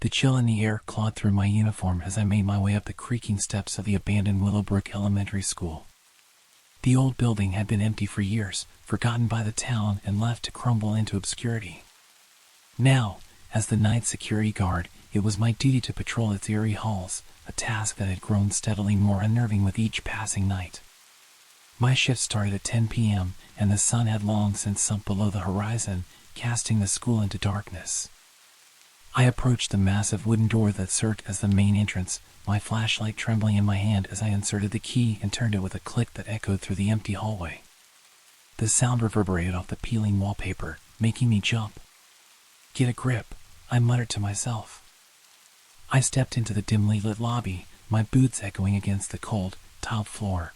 The chill in the air clawed through my uniform as I made my way up the creaking steps of the abandoned Willowbrook Elementary School. The old building had been empty for years, forgotten by the town and left to crumble into obscurity. Now, as the night security guard, it was my duty to patrol its eerie halls, a task that had grown steadily more unnerving with each passing night. My shift started at 10 p.m., and the sun had long since sunk below the horizon, casting the school into darkness. I approached the massive wooden door that served as the main entrance, my flashlight trembling in my hand as I inserted the key and turned it with a click that echoed through the empty hallway. The sound reverberated off the peeling wallpaper, making me jump. "Get a grip," I muttered to myself. I stepped into the dimly lit lobby, my boots echoing against the cold, tiled floor.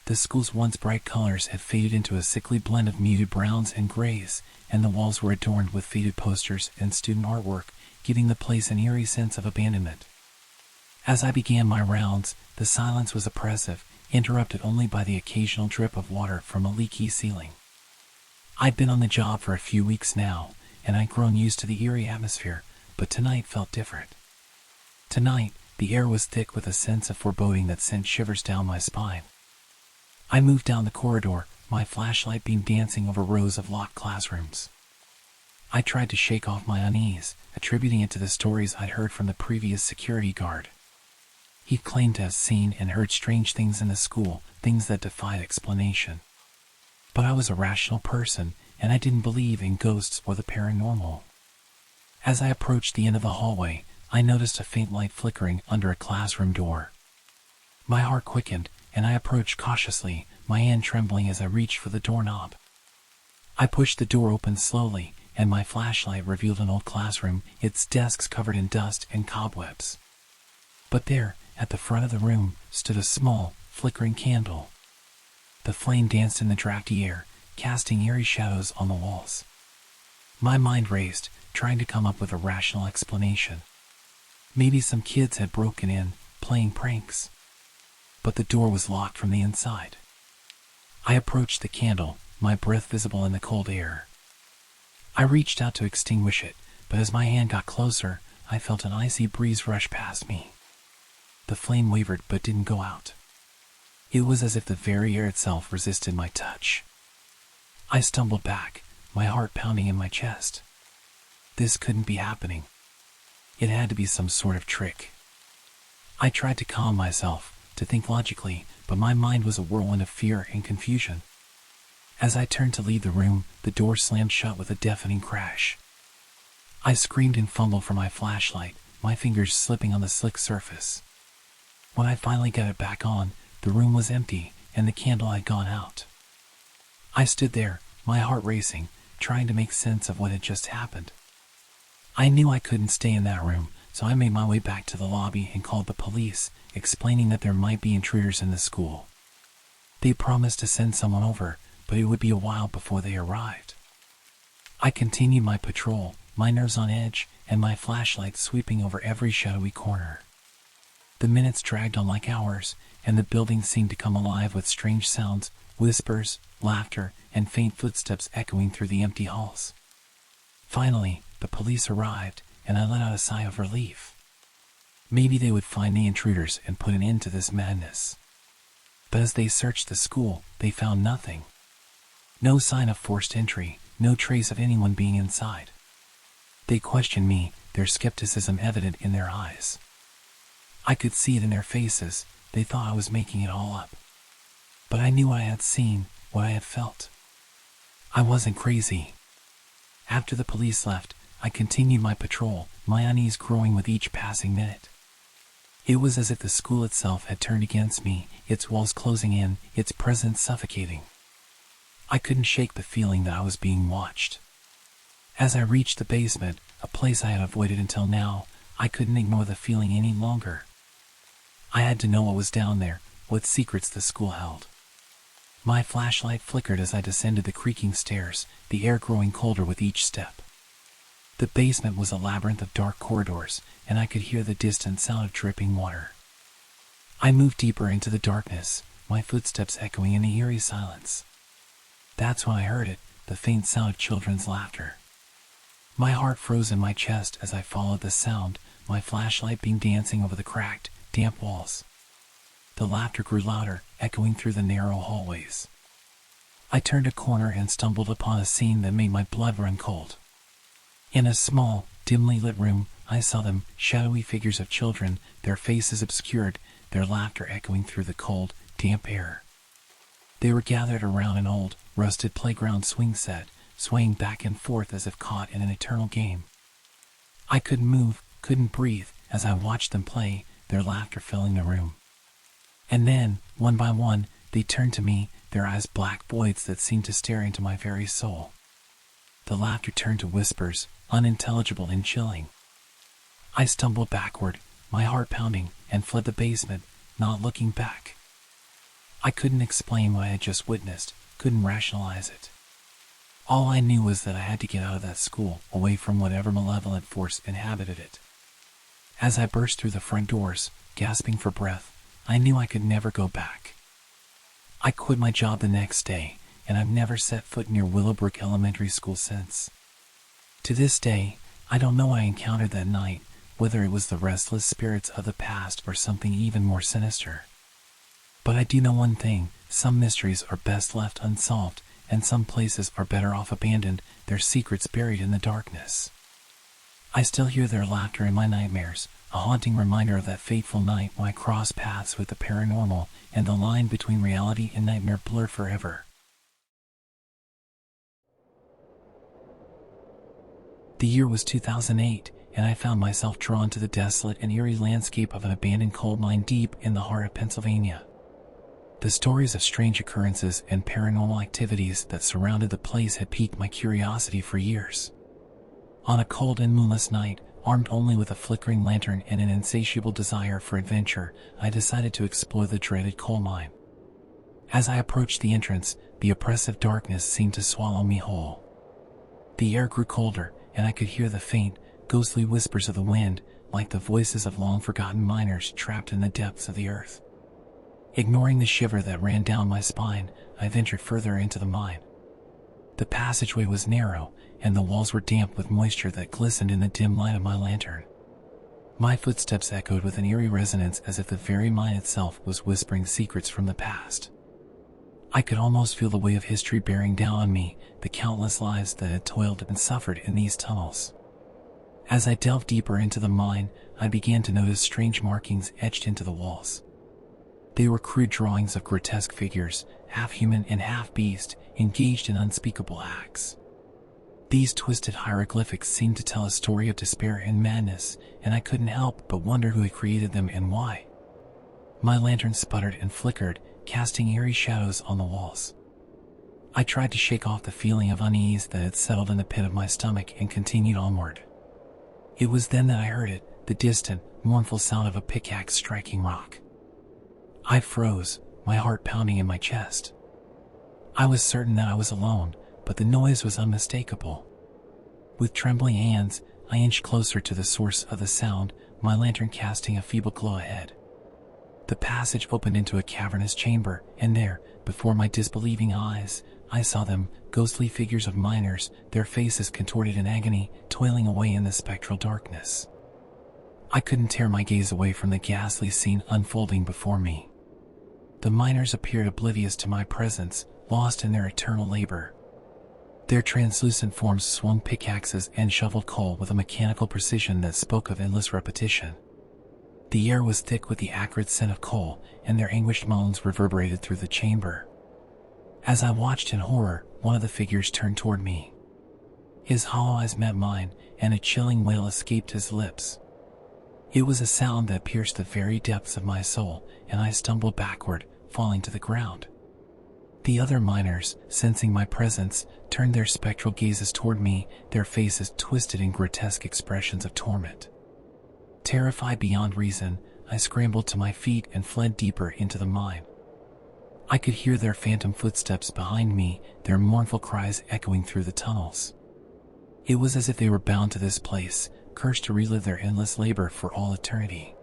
The school's once bright colors had faded into a sickly blend of muted browns and grays, and the walls were adorned with faded posters and student artwork, giving the place an eerie sense of abandonment. As I began my rounds, the silence was oppressive, interrupted only by the occasional drip of water from a leaky ceiling. I'd been on the job for a few weeks now, and I'd grown used to the eerie atmosphere, but tonight felt different. Tonight, the air was thick with a sense of foreboding that sent shivers down my spine. I moved down the corridor, my flashlight beam dancing over rows of locked classrooms. I tried to shake off my unease, attributing it to the stories I'd heard from the previous security guard. He claimed to have seen and heard strange things in the school, things that defied explanation. But I was a rational person, and I didn't believe in ghosts or the paranormal. As I approached the end of the hallway, I noticed a faint light flickering under a classroom door. My heart quickened, and I approached cautiously, my hand trembling as I reached for the doorknob. I pushed the door open slowly, and my flashlight revealed an old classroom, its desks covered in dust and cobwebs. But there, at the front of the room, stood a small, flickering candle. The flame danced in the drafty air, casting eerie shadows on the walls. My mind raced, trying to come up with a rational explanation. Maybe some kids had broken in, playing pranks. But the door was locked from the inside. I approached the candle, my breath visible in the cold air. I reached out to extinguish it, but as my hand got closer, I felt an icy breeze rush past me. The flame wavered but didn't go out. It was as if the very air itself resisted my touch. I stumbled back, my heart pounding in my chest. This couldn't be happening. It had to be some sort of trick. I tried to calm myself, to think logically, but my mind was a whirlwind of fear and confusion. As I turned to leave the room, the door slammed shut with a deafening crash. I screamed and fumbled for my flashlight, my fingers slipping on the slick surface. When I finally got it back on, the room was empty, and the candle had gone out. I stood there, my heart racing, trying to make sense of what had just happened. I knew I couldn't stay in that room, so I made my way back to the lobby and called the police, explaining that there might be intruders in the school. They promised to send someone over, but it would be a while before they arrived. I continued my patrol, my nerves on edge, and my flashlight sweeping over every shadowy corner. The minutes dragged on like hours, and the building seemed to come alive with strange sounds, whispers, laughter, and faint footsteps echoing through the empty halls. Finally, the police arrived, and I let out a sigh of relief. Maybe they would find the intruders and put an end to this madness. But as they searched the school, they found nothing. No sign of forced entry, no trace of anyone being inside. They questioned me, their skepticism evident in their eyes. I could see it in their faces, they thought I was making it all up. But I knew what I had seen, what I had felt. I wasn't crazy. After the police left, I continued my patrol, my unease growing with each passing minute. It was as if the school itself had turned against me, its walls closing in, its presence suffocating. I couldn't shake the feeling that I was being watched. As I reached the basement, a place I had avoided until now, I couldn't ignore the feeling any longer. I had to know what was down there, what secrets the school held. My flashlight flickered as I descended the creaking stairs, the air growing colder with each step. The basement was a labyrinth of dark corridors, and I could hear the distant sound of dripping water. I moved deeper into the darkness, my footsteps echoing in the eerie silence. That's when I heard it, the faint sound of children's laughter. My heart froze in my chest as I followed the sound, my flashlight beam dancing over the cracked, damp walls. The laughter grew louder, echoing through the narrow hallways. I turned a corner and stumbled upon a scene that made my blood run cold. In a small, dimly lit room, I saw them, shadowy figures of children, their faces obscured, their laughter echoing through the cold, damp air. They were gathered around an old, rusted playground swing set, swaying back and forth as if caught in an eternal game. I couldn't move, couldn't breathe, as I watched them play, their laughter filling the room. And then, one by one, they turned to me, their eyes black voids that seemed to stare into my very soul. The laughter turned to whispers, unintelligible and chilling. I stumbled backward, my heart pounding, and fled the basement, not looking back. I couldn't explain what I had just witnessed, couldn't rationalize it. All I knew was that I had to get out of that school, away from whatever malevolent force inhabited it. As I burst through the front doors, gasping for breath, I knew I could never go back. I quit my job the next day, and I've never set foot near Willowbrook Elementary School since. To this day, I don't know what I encountered that night, whether it was the restless spirits of the past or something even more sinister. But I do know one thing, some mysteries are best left unsolved, and some places are better off abandoned, their secrets buried in the darkness. I still hear their laughter in my nightmares, a haunting reminder of that fateful night when I crossed paths with the paranormal, and the line between reality and nightmare blurred forever. The year was 2008, and I found myself drawn to the desolate and eerie landscape of an abandoned coal mine deep in the heart of Pennsylvania. The stories of strange occurrences and paranormal activities that surrounded the place had piqued my curiosity for years. On a cold and moonless night, armed only with a flickering lantern and an insatiable desire for adventure, I decided to explore the dreaded coal mine. As I approached the entrance, the oppressive darkness seemed to swallow me whole. The air grew colder, and I could hear the faint, ghostly whispers of the wind, like the voices of long-forgotten miners trapped in the depths of the earth. Ignoring the shiver that ran down my spine, I ventured further into the mine. The passageway was narrow, and the walls were damp with moisture that glistened in the dim light of my lantern. My footsteps echoed with an eerie resonance as if the very mine itself was whispering secrets from the past. I could almost feel the weight of history bearing down on me, the countless lives that had toiled and suffered in these tunnels. As I delved deeper into the mine, I began to notice strange markings etched into the walls. They were crude drawings of grotesque figures, half human and half beast, engaged in unspeakable acts. These twisted hieroglyphics seemed to tell a story of despair and madness, and I couldn't help but wonder who had created them and why. My lantern sputtered and flickered, casting eerie shadows on the walls. I tried to shake off the feeling of unease that had settled in the pit of my stomach and continued onward. It was then that I heard it, the distant, mournful sound of a pickaxe striking rock. I froze, my heart pounding in my chest. I was certain that I was alone, but the noise was unmistakable. With trembling hands, I inched closer to the source of the sound, my lantern casting a feeble glow ahead. The passage opened into a cavernous chamber, and there, before my disbelieving eyes, I saw them, ghostly figures of miners, their faces contorted in agony, toiling away in the spectral darkness. I couldn't tear my gaze away from the ghastly scene unfolding before me. The miners appeared oblivious to my presence, lost in their eternal labor. Their translucent forms swung pickaxes and shoveled coal with a mechanical precision that spoke of endless repetition. The air was thick with the acrid scent of coal, and their anguished moans reverberated through the chamber. As I watched in horror, one of the figures turned toward me. His hollow eyes met mine, and a chilling wail escaped his lips. It was a sound that pierced the very depths of my soul, and I stumbled backward, falling to the ground. The other miners, sensing my presence, turned their spectral gazes toward me, their faces twisted in grotesque expressions of torment. Terrified beyond reason, I scrambled to my feet and fled deeper into the mine. I could hear their phantom footsteps behind me, their mournful cries echoing through the tunnels. It was as if they were bound to this place, cursed to relive their endless labor for all eternity.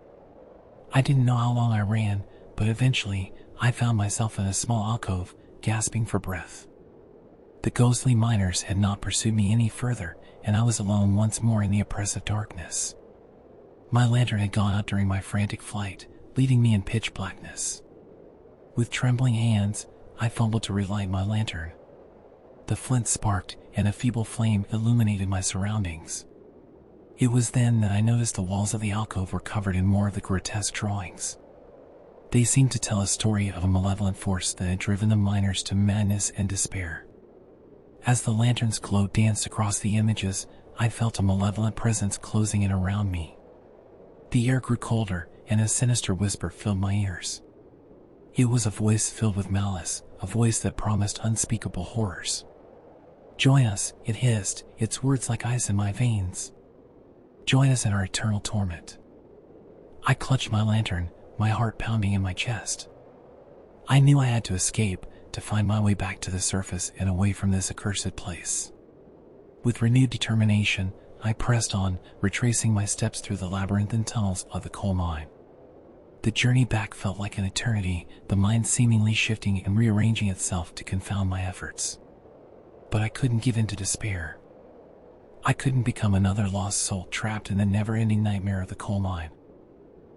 I didn't know how long I ran, but eventually, I found myself in a small alcove, gasping for breath. The ghostly miners had not pursued me any further, and I was alone once more in the oppressive darkness. My lantern had gone out during my frantic flight, leaving me in pitch blackness. With trembling hands, I fumbled to relight my lantern. The flint sparked, and a feeble flame illuminated my surroundings. It was then that I noticed the walls of the alcove were covered in more of the grotesque drawings. They seemed to tell a story of a malevolent force that had driven the miners to madness and despair. As the lantern's glow danced across the images, I felt a malevolent presence closing in around me. The air grew colder, and a sinister whisper filled my ears. It was a voice filled with malice, a voice that promised unspeakable horrors. "Join us," it hissed, its words like ice in my veins. "Join us in our eternal torment." I clutched my lantern, my heart pounding in my chest. I knew I had to escape, to find my way back to the surface and away from this accursed place. With renewed determination, I pressed on, retracing my steps through the labyrinthine tunnels of the coal mine. The journey back felt like an eternity, the mind seemingly shifting and rearranging itself to confound my efforts. But I couldn't give in to despair. I couldn't become another lost soul trapped in the never-ending nightmare of the coal mine.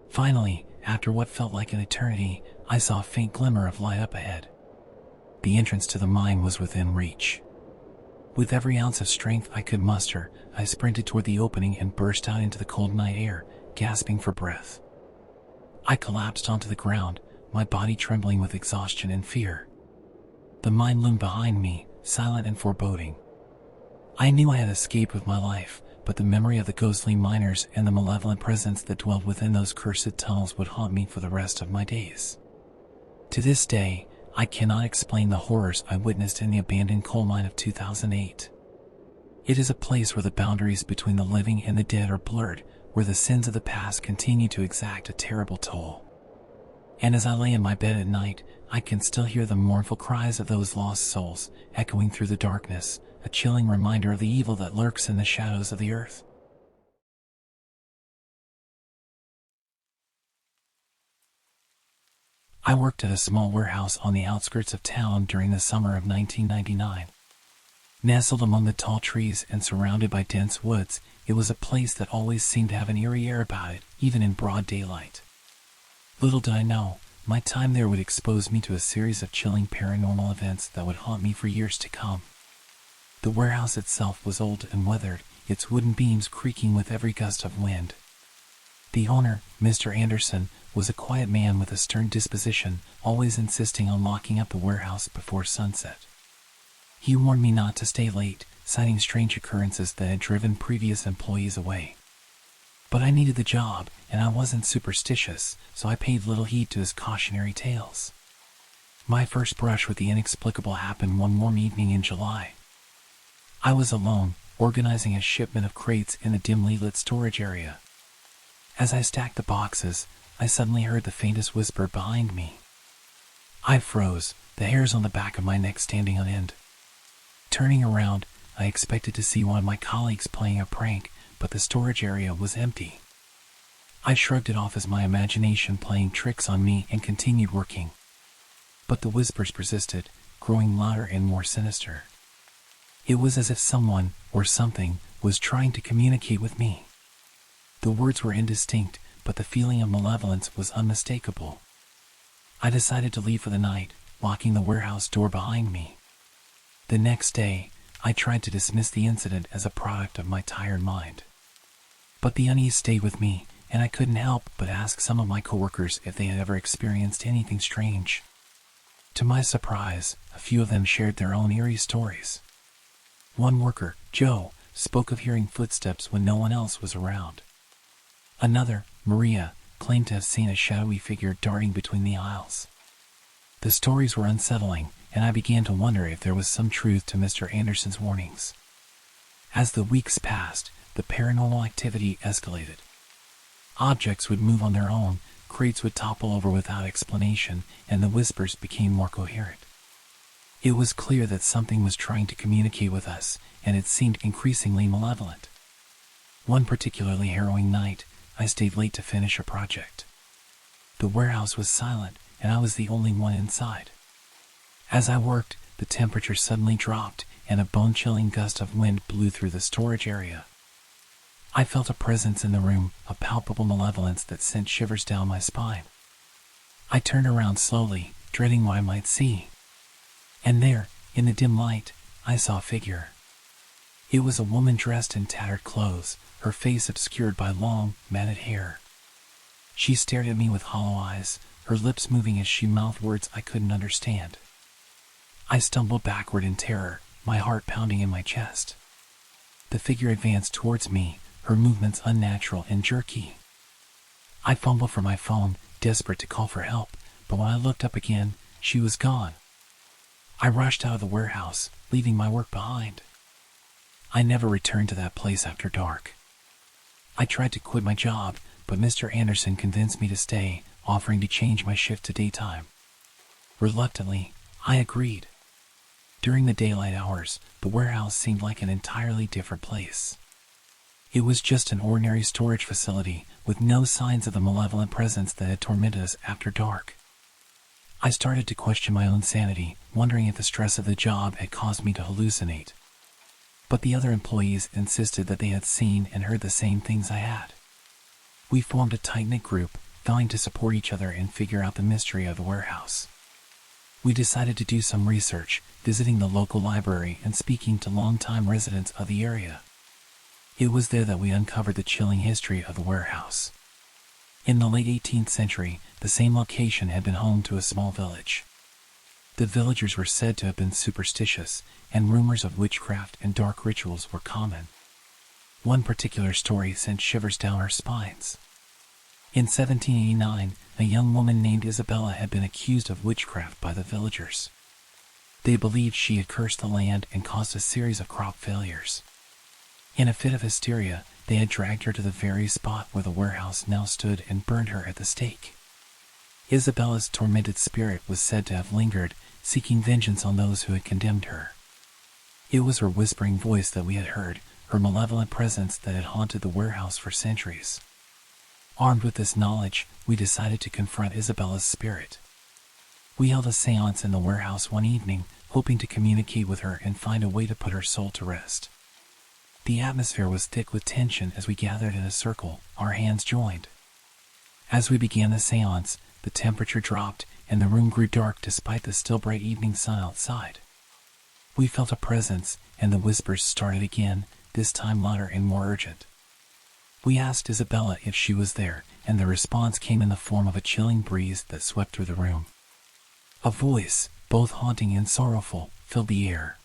Finally, after what felt like an eternity, I saw a faint glimmer of light up ahead. The entrance to the mine was within reach. With every ounce of strength I could muster, I sprinted toward the opening and burst out into the cold night air, gasping for breath. I collapsed onto the ground, my body trembling with exhaustion and fear. The mine loomed behind me, silent and foreboding. I knew I had escaped with my life, but the memory of the ghostly miners and the malevolent presence that dwelled within those cursed tunnels would haunt me for the rest of my days. To this day, I cannot explain the horrors I witnessed in the abandoned coal mine of 2008. It is a place where the boundaries between the living and the dead are blurred, where the sins of the past continue to exact a terrible toll. And as I lay in my bed at night, I can still hear the mournful cries of those lost souls, echoing through the darkness, a chilling reminder of the evil that lurks in the shadows of the earth. I worked at a small warehouse on the outskirts of town during the summer of 1999. Nestled among the tall trees and surrounded by dense woods, it was a place that always seemed to have an eerie air about it, even in broad daylight. Little did I know, my time there would expose me to a series of chilling paranormal events that would haunt me for years to come. The warehouse itself was old and weathered, its wooden beams creaking with every gust of wind. The owner, Mr. Anderson, was a quiet man with a stern disposition, always insisting on locking up the warehouse before sunset. He warned me not to stay late, citing strange occurrences that had driven previous employees away. But I needed the job, and I wasn't superstitious, so I paid little heed to his cautionary tales. My first brush with the inexplicable happened one warm evening in July. I was alone, organizing a shipment of crates in the dimly lit storage area. As I stacked the boxes, I suddenly heard the faintest whisper behind me. I froze, the hairs on the back of my neck standing on end. Turning around, I expected to see one of my colleagues playing a prank, but the storage area was empty. I shrugged it off as my imagination playing tricks on me and continued working. But the whispers persisted, growing louder and more sinister. It was as if someone, or something, was trying to communicate with me. The words were indistinct, but the feeling of malevolence was unmistakable. I decided to leave for the night, locking the warehouse door behind me. The next day, I tried to dismiss the incident as a product of my tired mind. But the unease stayed with me, and I couldn't help but ask some of my coworkers if they had ever experienced anything strange. To my surprise, a few of them shared their own eerie stories. One worker, Joe, spoke of hearing footsteps when no one else was around. Another, Maria, claimed to have seen a shadowy figure darting between the aisles. The stories were unsettling, and I began to wonder if there was some truth to Mr. Anderson's warnings. As the weeks passed, the paranormal activity escalated. Objects would move on their own, crates would topple over without explanation, and the whispers became more coherent. It was clear that something was trying to communicate with us, and it seemed increasingly malevolent. One particularly harrowing night, I stayed late to finish a project. The warehouse was silent, and I was the only one inside. As I worked, the temperature suddenly dropped, and a bone-chilling gust of wind blew through the storage area. I felt a presence in the room, a palpable malevolence that sent shivers down my spine. I turned around slowly, dreading what I might see. And there, in the dim light, I saw a figure. It was a woman dressed in tattered clothes, her face obscured by long, matted hair. She stared at me with hollow eyes, her lips moving as she mouthed words I couldn't understand. I stumbled backward in terror, my heart pounding in my chest. The figure advanced towards me, her movements unnatural and jerky. I fumbled for my phone, desperate to call for help, but when I looked up again, she was gone. I rushed out of the warehouse, leaving my work behind. I never returned to that place after dark. I tried to quit my job, but Mr. Anderson convinced me to stay, offering to change my shift to daytime. Reluctantly, I agreed. During the daylight hours, the warehouse seemed like an entirely different place. It was just an ordinary storage facility, with no signs of the malevolent presence that had tormented us after dark. I started to question my own sanity, wondering if the stress of the job had caused me to hallucinate. But the other employees insisted that they had seen and heard the same things I had. We formed a tight-knit group, vowing to support each other and figure out the mystery of the warehouse. We decided to do some research, visiting the local library and speaking to longtime residents of the area. It was there that we uncovered the chilling history of the warehouse. In the late 18th century, the same location had been home to a small village. The villagers were said to have been superstitious, and rumors of witchcraft and dark rituals were common. One particular story sent shivers down our spines. In 1789, a young woman named Isabella had been accused of witchcraft by the villagers. They believed she had cursed the land and caused a series of crop failures. In a fit of hysteria, they had dragged her to the very spot where the warehouse now stood and burned her at the stake. Isabella's tormented spirit was said to have lingered, seeking vengeance on those who had condemned her. It was her whispering voice that we had heard, her malevolent presence that had haunted the warehouse for centuries. Armed with this knowledge, we decided to confront Isabella's spirit. We held a seance in the warehouse one evening, hoping to communicate with her and find a way to put her soul to rest. The atmosphere was thick with tension as we gathered in a circle, our hands joined. As we began the seance, the temperature dropped and the room grew dark despite the still bright evening sun outside. We felt a presence, and the whispers started again, this time louder and more urgent. We asked Isabella if she was there, and the response came in the form of a chilling breeze that swept through the room. A voice, both haunting and sorrowful, filled the air.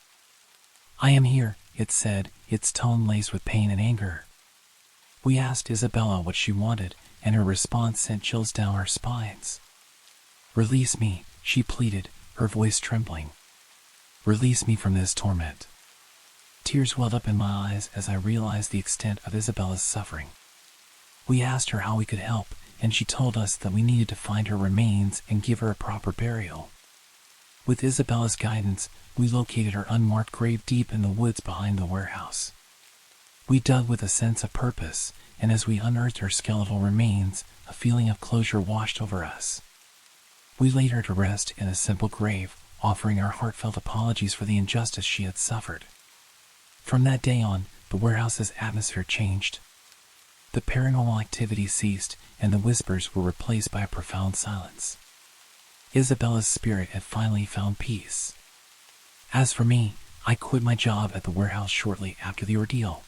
"I am here," it said, its tone laced with pain and anger. We asked Isabella what she wanted, and her response sent chills down our spines. "Release me," she pleaded, her voice trembling. "Release me from this torment." Tears welled up in my eyes as I realized the extent of Isabella's suffering. We asked her how we could help, and she told us that we needed to find her remains and give her a proper burial. With Isabella's guidance, we located her unmarked grave deep in the woods behind the warehouse. We dug with a sense of purpose, and as we unearthed her skeletal remains, a feeling of closure washed over us. We laid her to rest in a simple grave, offering our heartfelt apologies for the injustice she had suffered. From that day on, the warehouse's atmosphere changed. The paranormal activity ceased, and the whispers were replaced by a profound silence. Isabella's spirit had finally found peace. As for me, I quit my job at the warehouse shortly after the ordeal.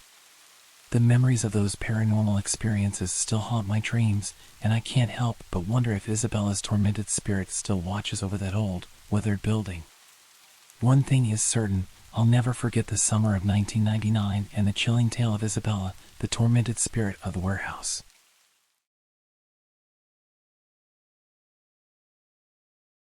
The memories of those paranormal experiences still haunt my dreams, and I can't help but wonder if Isabella's tormented spirit still watches over that old, weathered building. One thing is certain, I'll never forget the summer of 1999 and the chilling tale of Isabella, the tormented spirit of the warehouse.